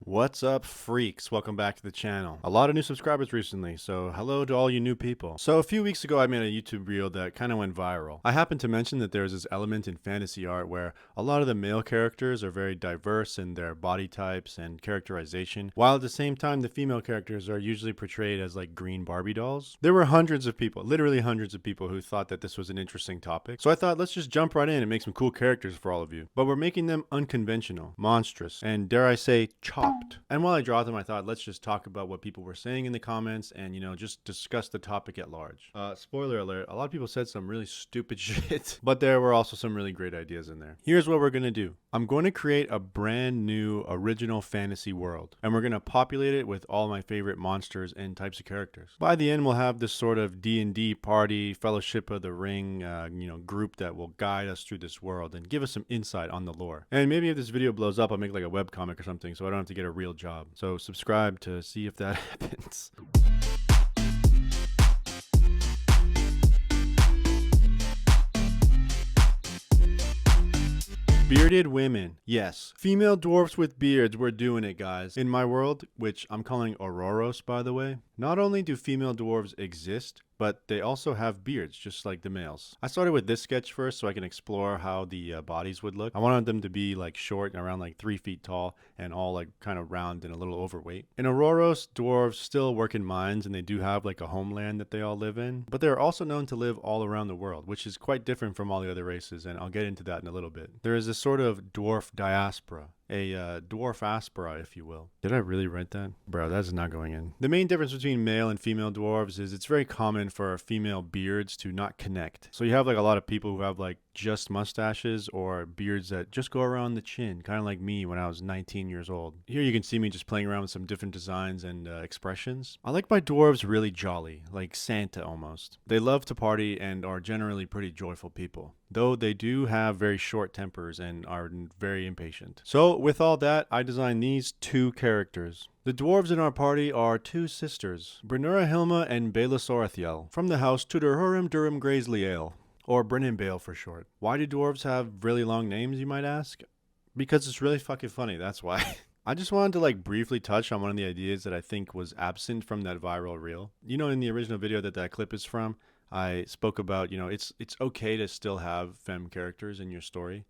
What's up, freaks? Welcome back to the channel. A lot of new subscribers recently, so hello to all you new people. So a few weeks ago I made a YouTube reel that kind of went viral. I happened to mention that there's this element in fantasy art where a lot of the male characters are very diverse in their body types and characterization, while at the same time the female characters are usually portrayed as like green Barbie dolls. There were hundreds of people, literally hundreds of people, who thought that this was an interesting topic. So I thought, let's just jump right in and make some cool characters for all of you. But we're making them unconventional, monstrous, and dare I say, chopped. And while I draw them, I thought, let's just talk about what people were saying in the comments and, just discuss the topic at large. Spoiler alert, a lot of people said some really stupid shit, but there were also some really great ideas in there. Here's what we're gonna do. I'm going to create a brand new original fantasy world, and we're gonna populate it with all my favorite monsters and types of characters. By the end, we'll have this sort of D&D party, Fellowship of the Ring, group that will guide us through this world and give us some insight on the lore. And maybe if this video blows up, I'll make like a webcomic or something so I don't have to get a real job. So subscribe to see if that happens. Bearded women. Yes. Female dwarfs with beards, we're doing it, guys. In my world, which I'm calling Auroros, by the way, not only do female dwarves exist, but they also have beards, just like the males. I started with this sketch first so I can explore how the bodies would look. I wanted them to be like short, around like 3 feet tall, and all like kind of round and a little overweight. In Auroros, dwarves still work in mines, and they do have like a homeland that they all live in, but they're also known to live all around the world, which is quite different from all the other races, and I'll get into that in a little bit. There is this sort of dwarf diaspora. A dwarf aspera, if you will. Did I really write that? Bro, that's not going in. The main difference between male and female dwarves is it's very common for female beards to not connect. So you have like a lot of people who have like just mustaches or beards that just go around the chin, kind of like me when I was 19 years old. Here you can see me just playing around with some different designs and expressions. I like my dwarves really jolly, like Santa almost. They love to party and are generally pretty joyful people, though they do have very short tempers and are very impatient. So with all that, I designed these two characters. The dwarves in our party are two sisters, Brynura Hilma and Bela Sorathiel, from the house Tudorhurim Durham Graysliale, or Brennan Bale for short. Why do dwarves have really long names, you might ask? Because it's really fucking funny, that's why. I just wanted to like briefly touch on one of the ideas that I think was absent from that viral reel. In the original video that clip is from, I spoke about, it's okay to still have femme characters in your story.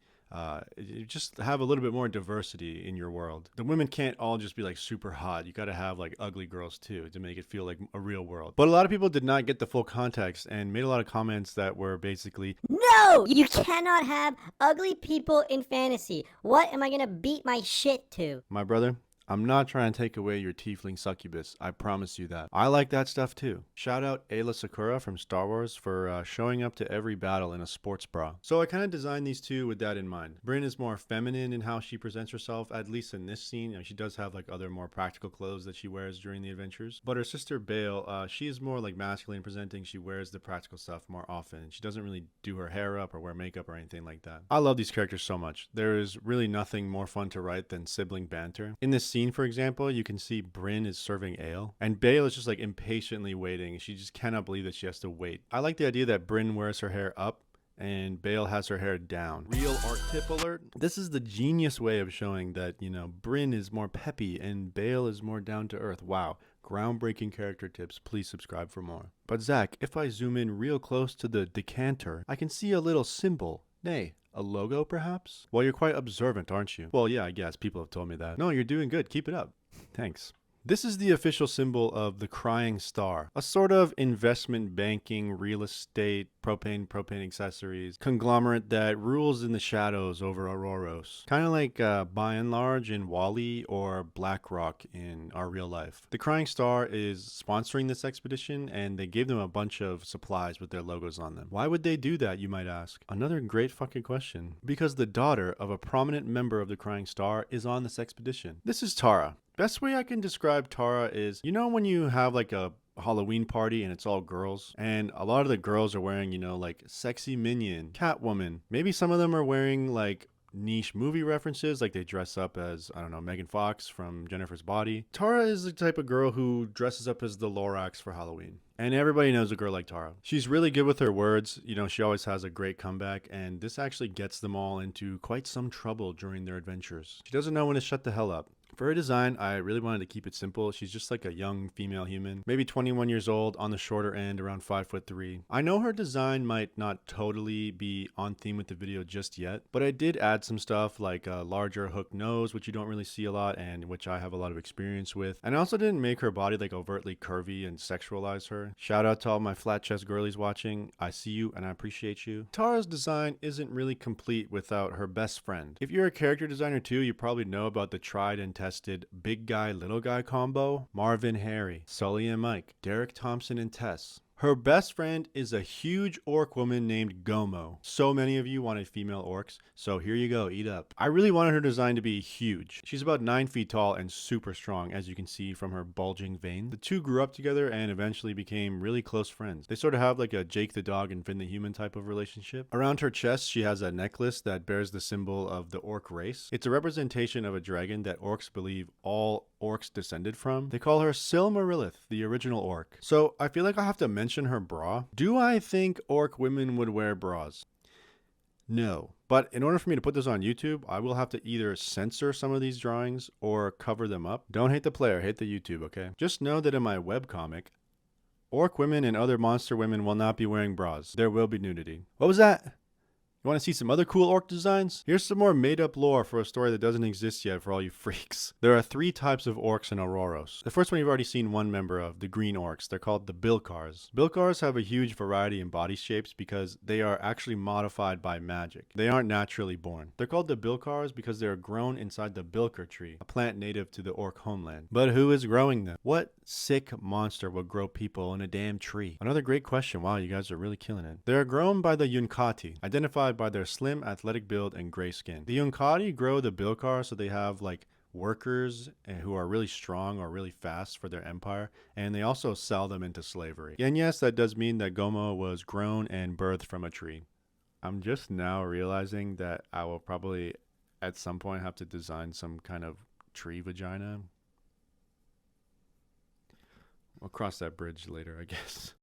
You just have a little bit more diversity in your world. The women can't all just be like super hot. You gotta have like ugly girls too to make it feel like a real world. But a lot of people did not get the full context and made a lot of comments that were basically, no, you cannot have ugly people in fantasy. What am I gonna beat my shit to? My brother, I'm not trying to take away your tiefling succubus. I promise you that. I like that stuff too. Shout out Ayla Sakura from Star Wars for showing up to every battle in a sports bra. So I kind of designed these two with that in mind. Bryn is more feminine in how she presents herself, at least in this scene. She does have like other more practical clothes that she wears during the adventures. But her sister Bale, she is more like masculine presenting. She wears the practical stuff more often. She doesn't really do her hair up or wear makeup or anything like that. I love these characters so much. There is really nothing more fun to write than sibling banter. In this scene, for example, you can see Bryn is serving ale, and Bale is just like impatiently waiting. She just cannot believe that she has to wait. I like the idea that Bryn wears her hair up and Bale has her hair down. Real art tip alert. This is the genius way of showing that, Bryn is more peppy and Bale is more down to earth. Wow. Groundbreaking character tips. Please subscribe for more. But Zach, if I zoom in real close to the decanter, I can see a little symbol. Nay, a logo, perhaps? Well, you're quite observant, aren't you? Well, yeah, I guess. People have told me that. No, you're doing good. Keep it up. Thanks. This is the official symbol of the Crying Star, a sort of investment banking, real estate, propane accessories conglomerate that rules in the shadows over Auroros. Kind of like By and Large in Wall-E or BlackRock in our real life. The Crying Star is sponsoring this expedition, and they gave them a bunch of supplies with their logos on them. Why would they do that, you might ask? Another great fucking question. Because the daughter of a prominent member of the Crying Star is on this expedition. This is Tara. Best way I can describe Tara is, when you have like a Halloween party and it's all girls, and a lot of the girls are wearing, like Sexy Minion, Catwoman. Maybe some of them are wearing like niche movie references, like they dress up as, I don't know, Megan Fox from Jennifer's Body. Tara is the type of girl who dresses up as the Lorax for Halloween. And everybody knows a girl like Tara. She's really good with her words. She always has a great comeback, and this actually gets them all into quite some trouble during their adventures. She doesn't know when to shut the hell up. For her design, I really wanted to keep it simple. She's just like a young female human, maybe 21 years old, on the shorter end, around 5'3". I know her design might not totally be on theme with the video just yet, but I did add some stuff like a larger hook nose, which you don't really see a lot and which I have a lot of experience with. And I also didn't make her body like overtly curvy and sexualize her. Shout out to all my flat chest girlies watching. I see you and I appreciate you. Tara's design isn't really complete without her best friend. If you're a character designer too, you probably know about the tried and tested big guy little guy combo. Marvin Harry, Sully and Mike, Derek Thompson and Tess. Her best friend is a huge orc woman named Gomo. So many of you wanted female orcs, so here you go, eat up. I really wanted her design to be huge. She's about 9 feet tall and super strong, as you can see from her bulging veins. The two grew up together and eventually became really close friends. They sort of have like a Jake the dog and Finn the human type of relationship. Around her chest, she has a necklace that bears the symbol of the orc race. It's a representation of a dragon that orcs believe all orcs descended from. They call her Silmarillith, the original orc. So I feel like I have to mention her bra. Do I think orc women would wear bras? No. But in order for me to put this on YouTube, I will have to either censor some of these drawings or cover them up. Don't hate the player, hate the YouTube, okay? Just know that in my webcomic, orc women and other monster women will not be wearing bras. There will be nudity. What was that? You want to see some other cool orc designs? Here's some more made-up lore for a story that doesn't exist yet for all you freaks. There are 3 types of orcs in Auroros. The first one you've already seen one member of, the green orcs. They're called the Bilkars. Bilkars have a huge variety in body shapes because they are actually modified by magic. They aren't naturally born. They're called the Bilkars because they are grown inside the Bilker tree, a plant native to the orc homeland. But who is growing them? What sick monster would grow people in a damn tree? Another great question. Wow, you guys are really killing it. They are grown by the Yunkati, identified by their slim, athletic build and gray skin. The Yunkati grow the Bilkar so they have like workers who are really strong or really fast for their empire, and they also sell them into slavery. And yes, that does mean that Gomo was grown and birthed from a tree. I'm just now realizing that I will probably at some point have to design some kind of tree vagina. We'll cross that bridge later, I guess.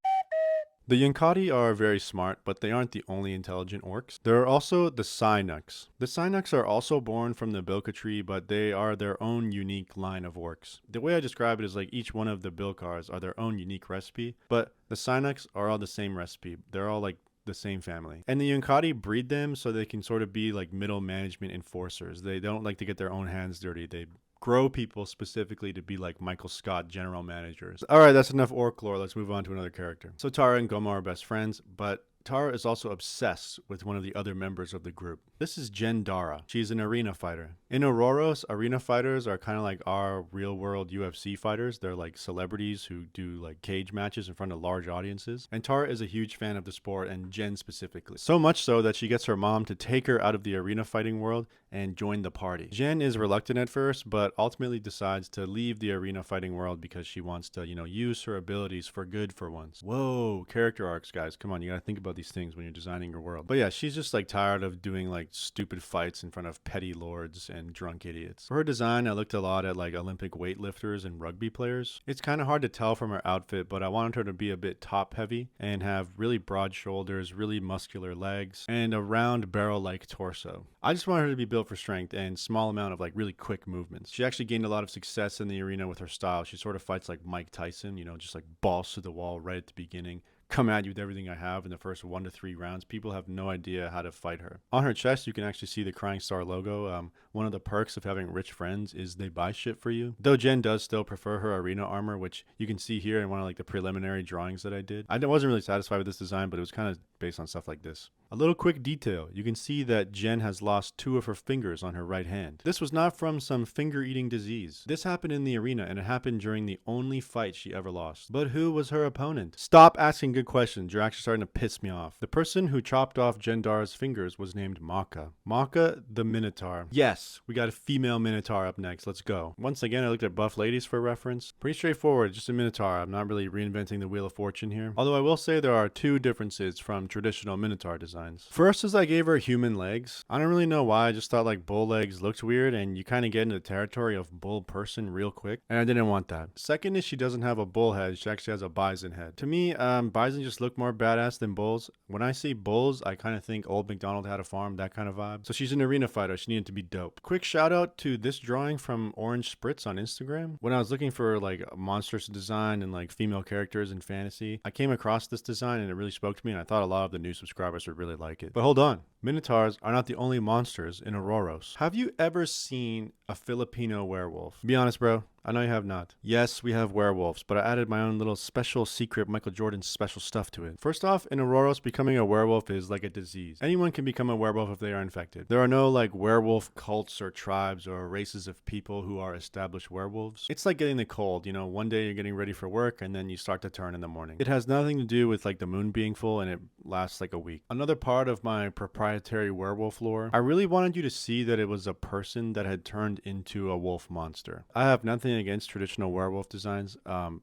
The Yunkati are very smart, but they aren't the only intelligent orcs. There are also the Synuks. The Synuks are also born from the Bilka tree, but they are their own unique line of orcs. The way I describe it is like each one of the Bilkars are their own unique recipe, but the Synuks are all the same recipe. They're all like the same family. And the Yunkati breed them so they can sort of be like middle management enforcers. They don't like to get their own hands dirty. They grow people specifically to be like Michael Scott general managers. All right, that's enough orc lore. Let's move on to another character. So Tara and Gomo are best friends, but Tara is also obsessed with one of the other members of the group. This is Jendara. She's an arena fighter. In Auroros, arena fighters are kind of like our real-world UFC fighters. They're like celebrities who do like cage matches in front of large audiences. And Tara is a huge fan of the sport, and Jen specifically. So much so that she gets her mom to take her out of the arena fighting world and join the party. Jen is reluctant at first, but ultimately decides to leave the arena fighting world because she wants to, use her abilities for good for once. Whoa, character arcs, guys. Come on, you gotta think about these things when you're designing your world. But yeah, she's just like tired of doing like stupid fights in front of petty lords and drunk idiots. For her design, I looked a lot at like Olympic weightlifters and rugby players. It's kind of hard to tell from her outfit, but I wanted her to be a bit top heavy and have really broad shoulders, really muscular legs, and a round barrel-like torso. I just wanted her to be built for strength and small amount of like really quick movements. She actually gained a lot of success in the arena with her style. She sort of fights like Mike Tyson, just like balls to the wall right at the beginning. Come at you with everything I have in the first 1 to 3 rounds. People have no idea how to fight her. On her chest, you can actually see the Crying Star logo. One of the perks of having rich friends is they buy shit for you. Though Jen does still prefer her arena armor, which you can see here in one of like the preliminary drawings that I did. I wasn't really satisfied with this design, but it was kind of based on stuff like this. A little quick detail. You can see that Jen has lost 2 of her fingers on her right hand. This was not from some finger-eating disease. This happened in the arena, and it happened during the only fight she ever lost. But who was her opponent? Stop asking good questions. You're actually starting to piss me off. The person who chopped off Jendara's fingers was named Maka. Maka the Minotaur. Yes, we got a female Minotaur up next. Let's go. Once again, I looked at buff ladies for reference. Pretty straightforward, just a Minotaur. I'm not really reinventing the Wheel of Fortune here. Although I will say there are 2 differences from traditional Minotaur design. designs. First is I gave her human legs. I don't really know why, I just thought like bull legs looked weird and you kind of get into the territory of bull person real quick, and I didn't want that. Second is she doesn't have a bull head, she actually has a bison head. To me, bison just look more badass than bulls. When I see bulls, I kind of think old McDonald had a farm, that kind of vibe. So she's an arena fighter, she needed to be dope. Quick shout out to this drawing from Orange Spritz on Instagram. When I was looking for like monsters to design and like female characters in fantasy, I came across this design and it really spoke to me, and I thought a lot of the new subscribers would really like it. But hold on, Minotaurs are not the only monsters in Auroros. Have you ever seen a Filipino werewolf? Be honest, bro. I know you have not. Yes, we have werewolves, but I added my own little special secret Michael Jordan special stuff to it. First off, in Auroros, becoming a werewolf is like a disease. Anyone can become a werewolf if they are infected. There are no like werewolf cults or tribes or races of people who are established werewolves. It's like getting the cold, you know, one day you're getting ready for work and then you start to turn in the morning. It has nothing to do with like the moon being full, and it lasts like a week. Another part of my proprietary werewolf lore, I really wanted you to see that it was a person that had turned into a wolf monster. I have nothing against traditional werewolf designs,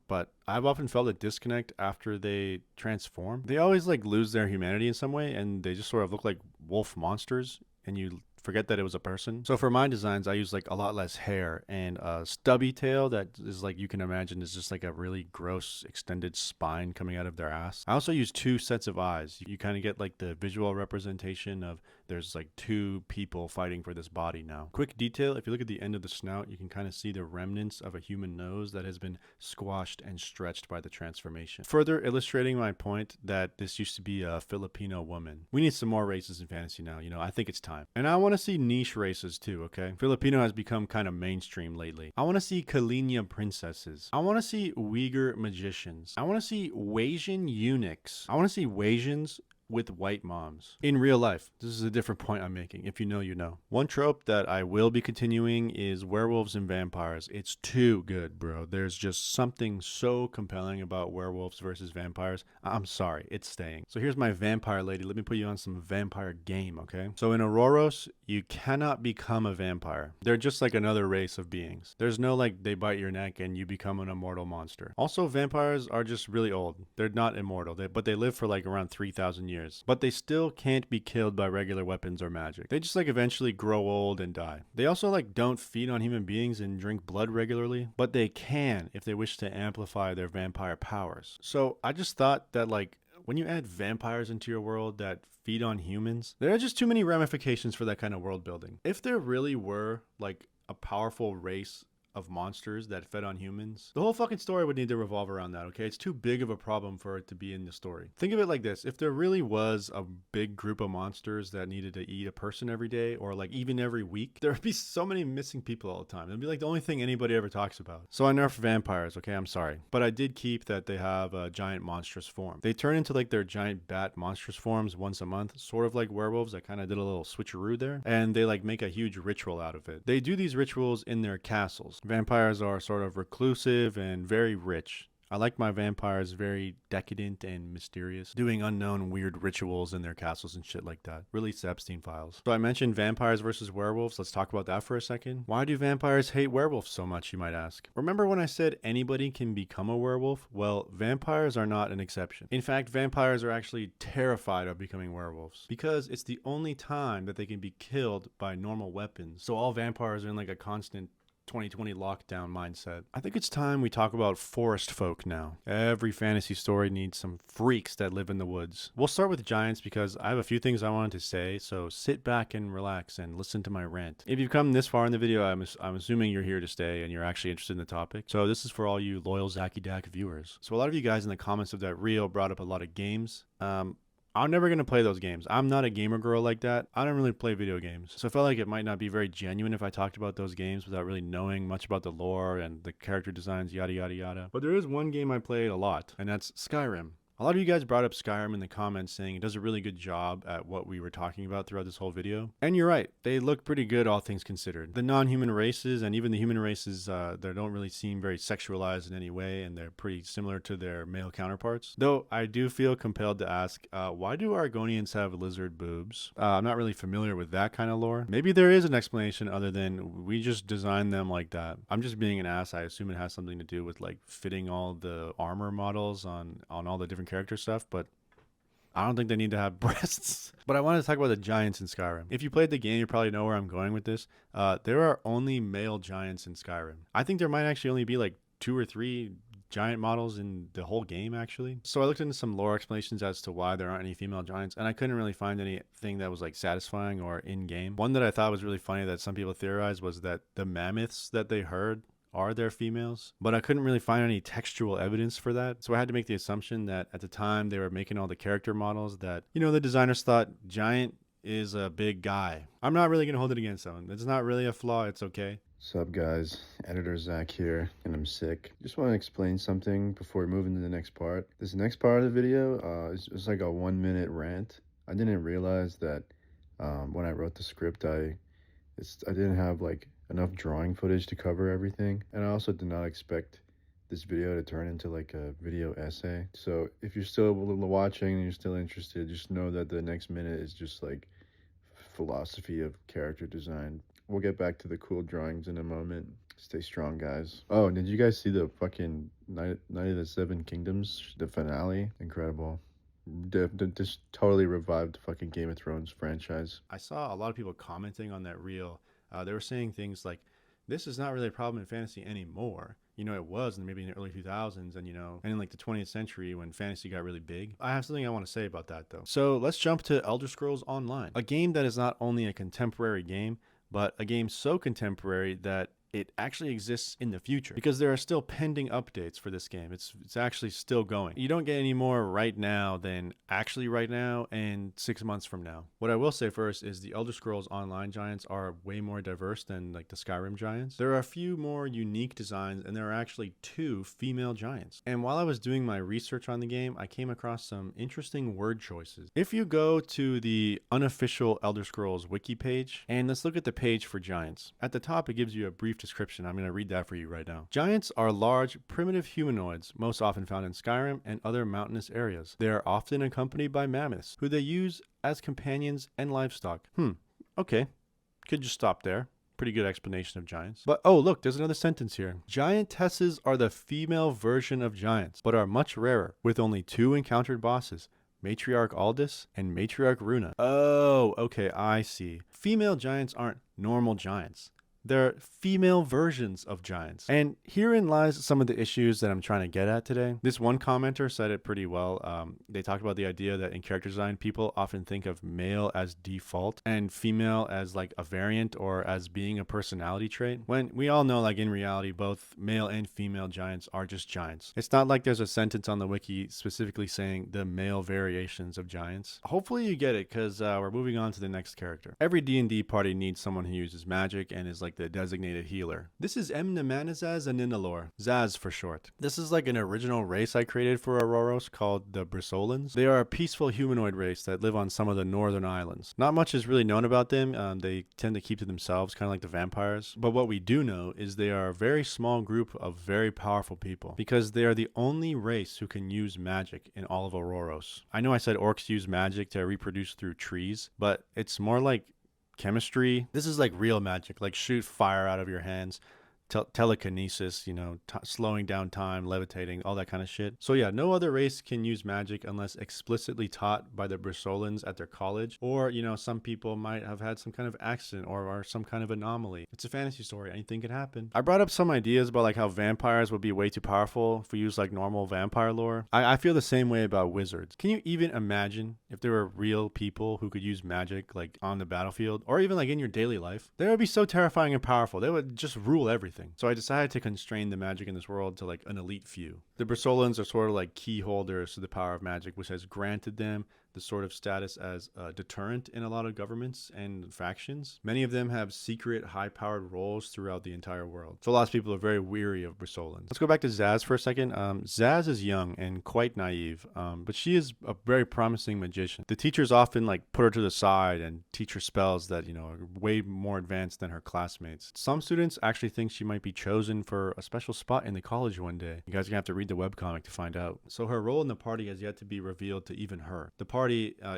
but I've often felt a disconnect after they transform. They always like lose their humanity in some way, and they just sort of look like wolf monsters, and you forget that it was a person. So for my designs, I use like a lot less hair and a stubby tail that is like, you can imagine, is just like a really gross extended spine coming out of their ass. I also use 2 sets of eyes. You kind of get like the visual representation of there's like 2 people fighting for this body now. Quick detail, if you look at the end of the snout, you can kind of see the remnants of a human nose that has been squashed and stretched by the transformation. Further illustrating my point that this used to be a Filipino woman. We need some more races in fantasy now, you know, I think it's time. And I want to see niche races too, okay? Filipino has become kind of mainstream lately. I want to see Kalina princesses. I want to see Uyghur magicians. I want to see Wasian eunuchs. I want to see Wasians with white moms. In real life, this is a different point I'm making. If you know, you know. One trope that I will be continuing is werewolves and vampires. It's too good, bro. There's just something so compelling about werewolves versus vampires. I'm sorry, it's staying. So here's my vampire lady. Let me put you on some vampire game, okay? So in Auroros, you cannot become a vampire. They're just like another race of beings. There's no like they bite your neck and you become an immortal monster. Also, vampires are just really old. They're not immortal, but they live for like around 3,000 years. But they still can't be killed by regular weapons or magic. They just like eventually grow old and die. They also like don't feed on human beings and drink blood regularly, but they can if they wish to amplify their vampire powers. So I just thought that like when you add vampires into your world that feed on humans, there are just too many ramifications for that kind of world building. If there really were like a powerful race of monsters that fed on humans, the whole fucking story would need to revolve around that, okay? It's too big of a problem for it to be in the story. Think of it like this. If there really was a big group of monsters that needed to eat a person every day, or like even every week, there would be so many missing people all the time. It'd be like the only thing anybody ever talks about. So I nerfed vampires, okay? I'm sorry. But I did keep that they have a giant monstrous form. They turn into like their giant bat monstrous forms once a month, sort of like werewolves. I kind of did a little switcheroo there. And they like make a huge ritual out of it. They do these rituals in their castles. Vampires are sort of reclusive and very rich. I like my vampires very decadent and mysterious, doing unknown weird rituals in their castles and shit like that. Release the Epstein files. So I mentioned vampires versus werewolves. Let's talk about that for a second. Why do vampires hate werewolves so much, you might ask? Remember when I said anybody can become a werewolf? Well, vampires are not an exception. In fact, vampires are actually terrified of becoming werewolves because it's the only time that they can be killed by normal weapons. So all vampires are in like a constant 2020 lockdown mindset. I think it's time we talk about forest folk now. Every fantasy story needs some freaks that live in the woods. We'll start with giants because I have a few things I wanted to say, so sit back and relax and listen to my rant. If you've come this far in the video, I'm assuming you're here to stay and you're actually interested in the topic. So this is for all you loyal Zacky Dak viewers. So a lot of you guys in the comments of that reel brought up a lot of games. I'm never going to play those games. I'm not a gamer girl like that. I don't really play video games. So I felt like it might not be very genuine if I talked about those games without really knowing much about the lore and the character designs, yada, yada, yada. But there is one game I played a lot, and that's Skyrim. A lot of you guys brought up Skyrim in the comments saying it does a really good job at what we were talking about throughout this whole video. And you're right, they look pretty good all things considered. The non-human races and even the human races, they don't really seem very sexualized in any way, and they're pretty similar to their male counterparts. Though I do feel compelled to ask, why do Argonians have lizard boobs? I'm not really familiar with that kind of lore. Maybe there is an explanation other than we just designed them like that. I'm just being an ass. I assume it has something to do with like fitting all the armor models on all the different character stuff, but I don't think they need to have breasts. But I wanted to talk about the giants in Skyrim. If you played the game, you probably know where I'm going with this. There are only male giants in Skyrim. I think there might actually only be like 2 or 3 giant models in the whole game, actually. So I looked into some lore explanations as to why there aren't any female giants, and I couldn't really find anything that was like satisfying or in game. One that I thought was really funny that some people theorized was that the mammoths that they heard are there females, but I couldn't really find any textual evidence for that. So I had to make the assumption that at the time they were making all the character models that, the designers thought giant is a big guy. I'm not really going to hold it against them. It's not really a flaw. It's okay. Sup guys, Editor Zach here, and I'm sick. Just want to explain something before we move into the next part. This next part of the video is like a 1-minute rant. I didn't realize that when I wrote the script, I didn't have like enough drawing footage to cover everything, and I also did not expect this video to turn into like a video essay. So if you're still watching and you're still interested, just know that the next minute is just like philosophy of character design. We'll get back to the cool drawings in a moment. Stay strong, guys. Oh, did you guys see the fucking Night of the Seven Kingdoms, the finale? Incredible. Just totally revived the fucking Game of Thrones franchise. I saw a lot of people commenting on that reel. They were saying things like, this is not really a problem in fantasy anymore. It was maybe in the early 2000s and in like the 20th century when fantasy got really big. I have something I want to say about that though. So let's jump to Elder Scrolls Online, a game that is not only a contemporary game, but a game so contemporary that it actually exists in the future, because there are still pending updates for this game. It's actually still going. You don't get any more right now than actually right now and 6 months from now. What I will say first is the Elder Scrolls Online giants are way more diverse than like the Skyrim giants. There are a few more unique designs, and there are actually 2 female giants. And while I was doing my research on the game, I came across some interesting word choices. If you go to the unofficial Elder Scrolls wiki page, and let's look at the page for giants. At the top, it gives you a brief description. I'm going to read that for you right now. Giants are large, primitive humanoids, most often found in Skyrim and other mountainous areas. They are often accompanied by mammoths, who they use as companions and livestock. Okay. Could just stop there. Pretty good explanation of giants. But oh, look, there's another sentence here. Giantesses are the female version of giants, but are much rarer, with only 2 encountered bosses. Matriarch Aldous and Matriarch Runa. Oh, okay, I see. Female giants aren't normal giants. They're female versions of giants. And herein lies some of the issues that I'm trying to get at today. This one commenter said it pretty well. They talked about the idea that in character design, people often think of male as default and female as like a variant or as being a personality trait. When we all know, like in reality, both male and female giants are just giants. It's not like there's a sentence on the wiki specifically saying the male variations of giants. Hopefully you get it, because we're moving on to the next character. Every D&D party needs someone who uses magic and is like the designated healer. This is Mnemanazaz and Ninalor, Zaz for short. This is like an original race I created for Auroros called the Brissolans. They are a peaceful humanoid race that live on some of the northern islands. Not much is really known about them. They tend to keep to themselves, kind of like the vampires. But what we do know is they are a very small group of very powerful people, because they are the only race who can use magic in all of Auroros. I know I said orcs use magic to reproduce through trees, but it's more like chemistry. This is like real magic, like shoot fire out of your hands, telekinesis, slowing down time, levitating, all that kind of shit. So yeah, no other race can use magic unless explicitly taught by the Brissolans at their college, or some people might have had some kind of accident or some kind of anomaly. It's a fantasy story, anything can happen. I brought up some ideas about like how vampires would be way too powerful if we use like normal vampire lore. I feel the same way about wizards. Can you even imagine if there were real people who could use magic like on the battlefield or even like in your daily life? They would be so terrifying and powerful. They would just rule everything. So I decided to constrain the magic in this world to like an elite few. The Brissolans are sort of like key holders to the power of magic, which has granted them the sort of status as a deterrent in a lot of governments and factions. Many of them have secret high-powered roles throughout the entire world. So lots of people are very weary of Brissolans. Let's go back to Zaz for a second. Zaz is young and quite naive, but she is a very promising magician. The teachers often like put her to the side and teach her spells that, are way more advanced than her classmates. Some students actually think she might be chosen for a special spot in the college one day. You guys are gonna have to read the webcomic to find out. So her role in the party has yet to be revealed to even her. The party,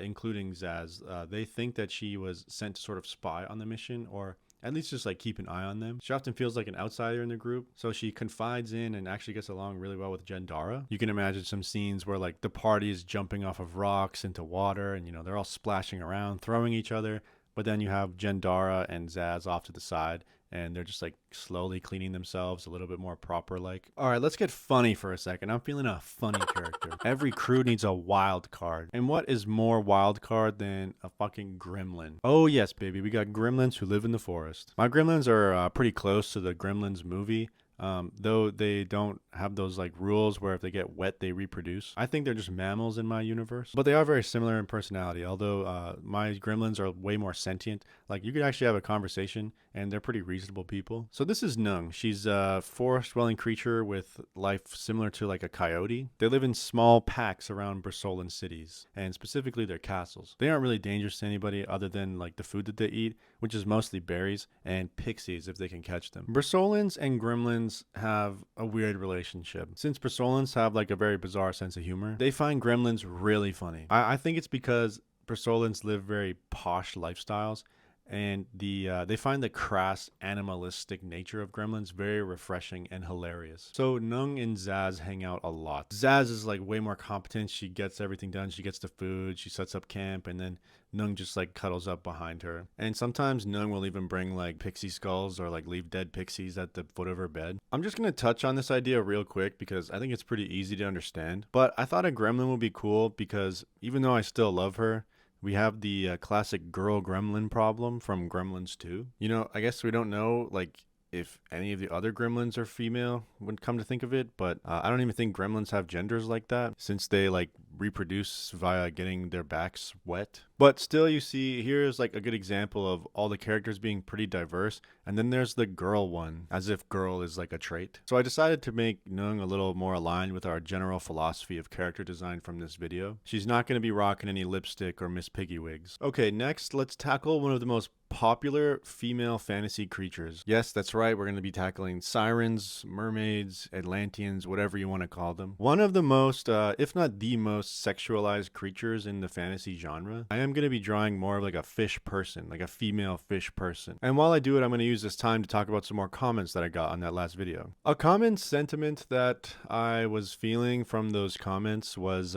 including Zaz, they think that she was sent to sort of spy on the mission, or at least just like keep an eye on them. She often feels like an outsider in the group, so she confides in and actually gets along really well with Jendara. You can imagine some scenes where like the party is jumping off of rocks into water and, you know, they're all splashing around, throwing each other. But then you have Jendara and Zaz off to the side, and they're just like slowly cleaning themselves a little bit more proper like. All right, let's get funny for a second. I'm feeling a funny character. Every crew needs a wild card. And what is more wild card than a fucking gremlin? Oh yes, baby, we got gremlins who live in the forest. My gremlins are pretty close to the Gremlins movie. Though they don't have those like rules where if they get wet they reproduce. I think they're just mammals in my universe, but they are very similar in personality, although my gremlins are way more sentient. Like you could actually have a conversation and they're pretty reasonable people. So this is Nung. She's a forest dwelling creature with life similar to like a coyote. They live in small packs around Bersolan cities, and specifically their castles. They aren't really dangerous to anybody other than like the food that they eat, which is mostly berries and pixies if they can catch them. Bersolans and gremlins have a weird relationship. Since Bersolans have like a very bizarre sense of humor, they find gremlins really funny. I think it's because Bersolans live very posh lifestyles, and they find the crass animalistic nature of gremlins very refreshing and hilarious. So Nung and Zaz hang out a lot. Zaz is like way more competent. She gets everything done. She gets the food, she sets up camp, and then Nung just like cuddles up behind her. And sometimes Nung will even bring like pixie skulls or like leave dead pixies at the foot of her bed. I'm just gonna touch on this idea real quick because I think it's pretty easy to understand. But I thought a gremlin would be cool because even though I still love her, we have the classic girl gremlin problem from Gremlins 2. You know, I guess we don't know like if any of the other gremlins are female when come to think of it, but I don't even think gremlins have genders like that since they like reproduce via getting their backs wet. But still, you see, here's like a good example of all the characters being pretty diverse, and then there's the girl one, as if girl is like a trait. So I decided to make Nung a little more aligned with our general philosophy of character design from this video. She's not going to be rocking any lipstick or Miss Piggy wigs. Okay, next, let's tackle one of the most popular female fantasy creatures. Yes, that's right, we're going to be tackling sirens, mermaids, Atlanteans, whatever you want to call them. One of the most, if not the most sexualized creatures in the fantasy genre. I am going to be drawing more of like a fish person, like a female fish person. And while I do it, I'm going to use this time to talk about some more comments that I got on that last video. A common sentiment that I was feeling from those comments was,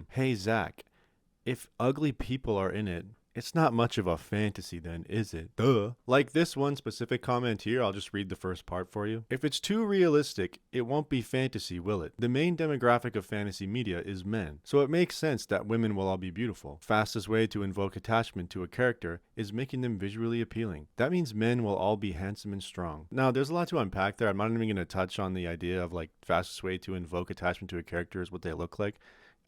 hey Zach, if ugly people are in it, it's not much of a fantasy then, is it? Duh. Like this one specific comment here, I'll just read the first part for you. If it's too realistic, it won't be fantasy, will it? The main demographic of fantasy media is men, so it makes sense that women will all be beautiful. Fastest way to invoke attachment to a character is making them visually appealing. That means men will all be handsome and strong. Now, there's a lot to unpack there. I'm not even going to touch on the idea of like fastest way to invoke attachment to a character is what they look like.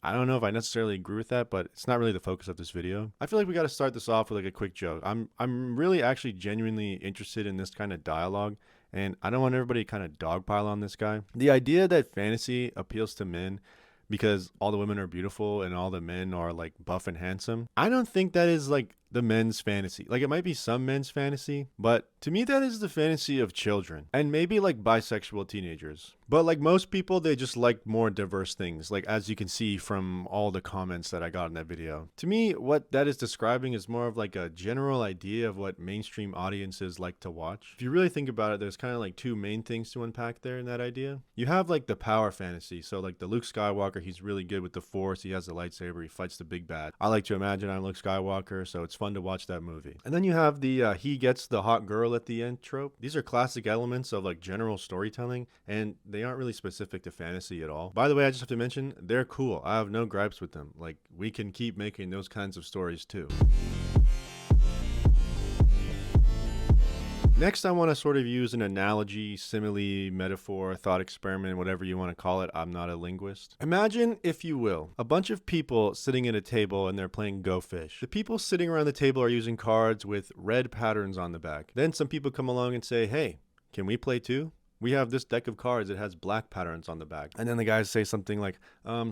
I don't know if I necessarily agree with that, but it's not really the focus of this video. I feel like we got to start this off with like a quick joke. I'm really actually genuinely interested in this kind of dialogue, and I don't want everybody to kind of dogpile on this guy. The idea that fantasy appeals to men because all the women are beautiful and all the men are like buff and handsome, I don't think that is like the men's fantasy. Like it might be some men's fantasy, but to me that is the fantasy of children and maybe like bisexual teenagers. But like most people, they just like more diverse things, like as you can see from all the comments that I got in that video. To me, what that is describing is more of like a general idea of what mainstream audiences like to watch. If you really think about it, there's kind of like two main things to unpack there in that idea. You have like the power fantasy, so like the Luke Skywalker, he's really good with the Force, he has the lightsaber, he fights the big bad. I like to imagine I'm Luke Skywalker, so it's fun to watch that movie. And then you have the he gets the hot girl at the end trope. These are classic elements of like general storytelling, and they aren't really specific to fantasy at all. By the way, I just have to mention, they're cool. I have no gripes with them. Like, we can keep making those kinds of stories too. Next, I want to sort of use an analogy, simile, metaphor, thought experiment, whatever you want to call it. I'm not a linguist. Imagine, if you will, a bunch of people sitting at a table and they're playing Go Fish. The people sitting around the table are using cards with red patterns on the back. Then some people come along and say, hey, can we play too? We have this deck of cards that has black patterns on the back. And then the guys say something like,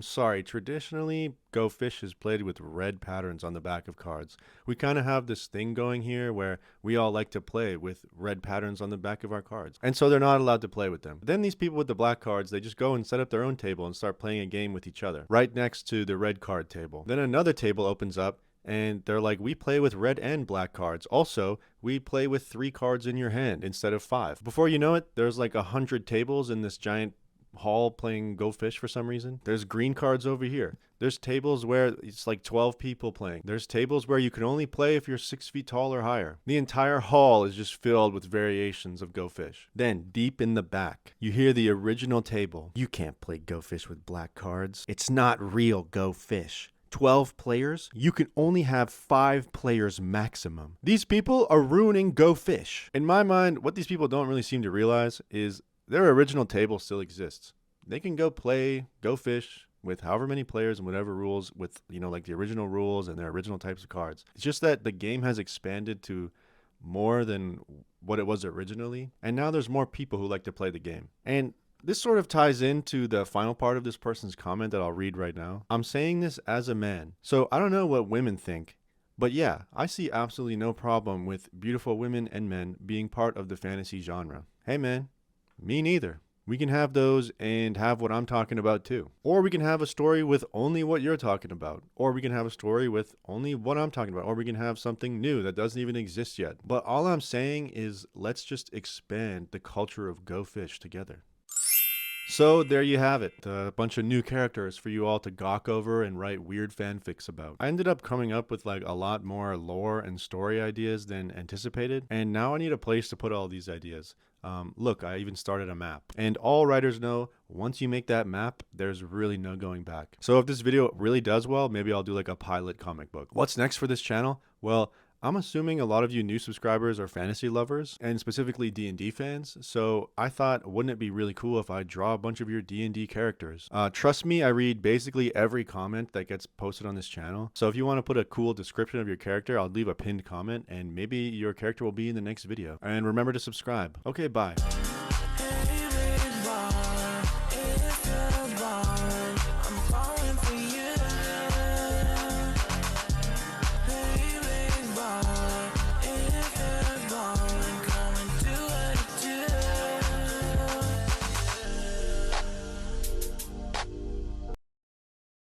sorry, traditionally Go Fish is played with red patterns on the back of cards. We kind of have this thing going here where we all like to play with red patterns on the back of our cards. And so they're not allowed to play with them. Then these people with the black cards, they just go and set up their own table and start playing a game with each other, right next to the red card table. Then another table opens up, And they're like, we play with red and black cards. Also, we play with 3 cards in your hand instead of 5. Before you know it, there's like 100 tables in this giant hall playing Go Fish for some reason. There's green cards over here. There's tables where it's like 12 people playing. There's tables where you can only play if you're 6 feet tall or higher. The entire hall is just filled with variations of Go Fish. Then, deep in the back, you hear the original table. You can't play Go Fish with black cards. It's not real Go Fish. 12 players? You can only have 5 players maximum. These people are ruining Go Fish. In my mind, what these people don't really seem to realize is their original table still exists. They can go play Go Fish with however many players and whatever rules with, like the original rules and their original types of cards. It's just that the game has expanded to more than what it was originally. And now there's more people who like to play the game. And this sort of ties into the final part of this person's comment that I'll read right now. I'm saying this as a man, so I don't know what women think, but yeah, I see absolutely no problem with beautiful women and men being part of the fantasy genre. Hey man, me neither. We can have those and have what I'm talking about too. Or we can have a story with only what you're talking about. Or we can have a story with only what I'm talking about. Or we can have something new that doesn't even exist yet. But all I'm saying is let's just expand the culture of Go Fish together. So there you have it, a bunch of new characters for you all to gawk over and write weird fanfics about. I ended up coming up with like a lot more lore and story ideas than anticipated, and now I need a place to put all these ideas. Look, I even started a map. And all writers know, once you make that map, there's really no going back. So if this video really does well, maybe I'll do like a pilot comic book. What's next for this channel? Well, I'm assuming a lot of you new subscribers are fantasy lovers, and specifically D&D fans, so I thought, wouldn't it be really cool if I draw a bunch of your D&D characters? Trust me, I read basically every comment that gets posted on this channel, so if you want to put a cool description of your character, I'll leave a pinned comment, and maybe your character will be in the next video. And remember to subscribe. Okay, bye.